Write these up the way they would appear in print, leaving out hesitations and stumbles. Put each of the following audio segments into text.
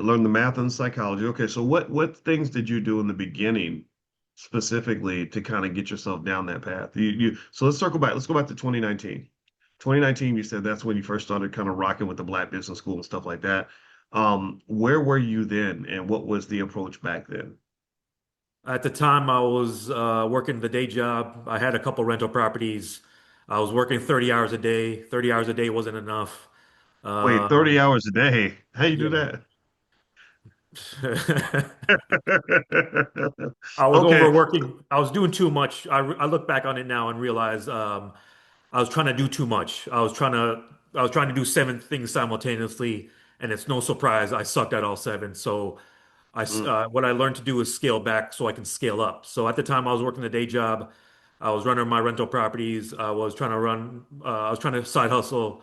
learned the math and psychology. Okay, so what things did you do in the beginning specifically to kind of get yourself down that path? So let's circle back. Let's go back to 2019. 2019, you said that's when you first started kind of rocking with the Black Business School and stuff like that. Where were you then, and what was the approach back then? At the time, I was working the day job. I had a couple rental properties. I was working 30 hours a day. 30 hours a day wasn't enough. Wait, 30 Um, hours a day. How you do yeah. that? I was Okay. overworking. I was doing too much. I look back on it now and realize I was trying to do too much. I was trying to do seven things simultaneously, and it's no surprise I sucked at all seven. So Mm, what I learned to do is scale back so I can scale up. So at the time I was working a day job, I was running my rental properties. I was trying to side hustle.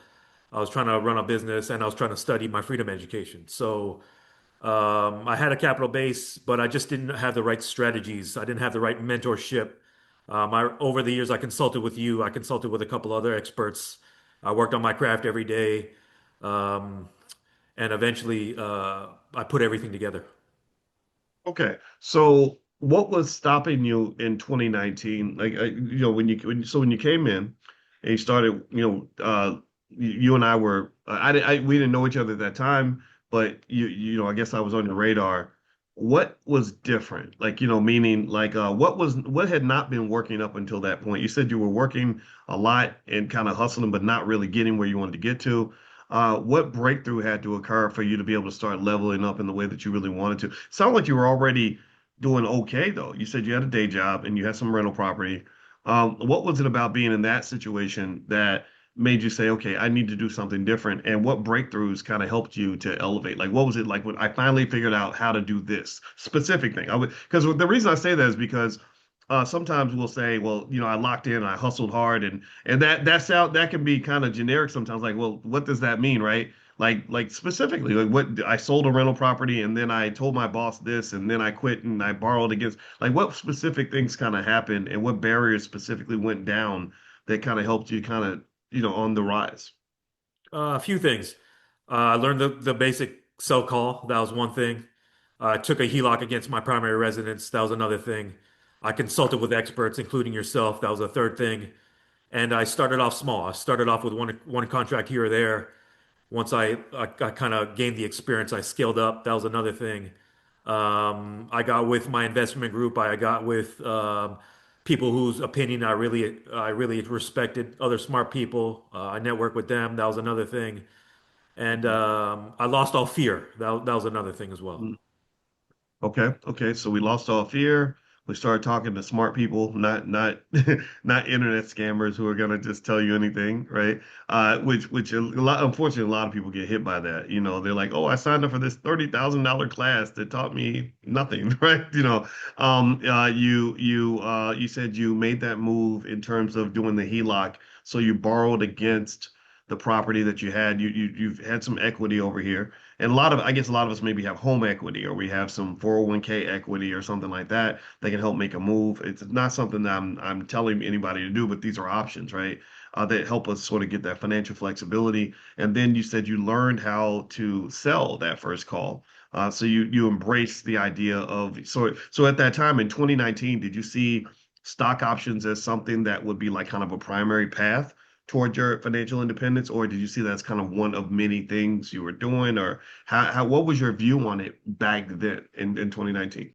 I was trying to run a business, and I was trying to study my freedom education. So I had a capital base, but I just didn't have the right strategies. I didn't have the right mentorship. Over the years, I consulted with you. I consulted with a couple other experts. I worked on my craft every day, um, and eventually, I put everything together. okay. So what was stopping you in 2019? Like, when you came in and you started, you and I were, we didn't know each other at that time, but I guess I was on your radar. What was different? Like, meaning like, what had not been working up until that point? You said you were working a lot and kind of hustling, but not really getting where you wanted to get to. What breakthrough had to occur for you to be able to start leveling up in the way that you really wanted to? Sound like you were already doing okay though. You said you had a day job and you had some rental property. What was it about being in that situation that made you say, okay, I need to do something different? And what breakthroughs kind of helped you to elevate? Like, what was it like when I finally figured out how to do this specific thing? Because the reason I say that is because sometimes we'll say, well, I locked in, I hustled hard, and that can be kind of generic sometimes. Like, well, what does that mean, right? Like specifically, like what I sold a rental property and then I told my boss this and then I quit and I borrowed against like what specific things kind of happened and what barriers specifically went down that kind of helped you kind of, on the rise. A few things. I learned the basic cell call. That was one thing. I took a HELOC against my primary residence. That was another thing. I consulted with experts, including yourself. That was a third thing. And I started off small. I started off with one contract here or there. Once I kind of gained the experience, I scaled up. That was another thing. I got with my investment group. I got with people whose opinion I really respected. Other smart people. I networked with them. That was another thing. And I lost all fear. That was another thing as well. Mhm. Okay, okay. So we lost all fear. We started talking to smart people, not not internet scammers who are gonna just tell you anything, right? Which unfortunately a lot of people get hit by that. They're like, oh, I signed up for this $30,000 class that taught me nothing, right? You said you made that move in terms of doing the HELOC, so you borrowed against the property that you had. You've had some equity over here. And I guess a lot of us maybe have home equity or we have some 401k equity or something like that that can help make a move. It's not something that I'm telling anybody to do, but these are options, right? That help us sort of get that financial flexibility. And then you said you learned how to sell that first call. So you embrace the idea of so at that time in 2019, did you see stock options as something that would be like kind of a primary path toward your financial independence, or did you see that as kind of one of many things you were doing, or what was your view on it back then in 2019?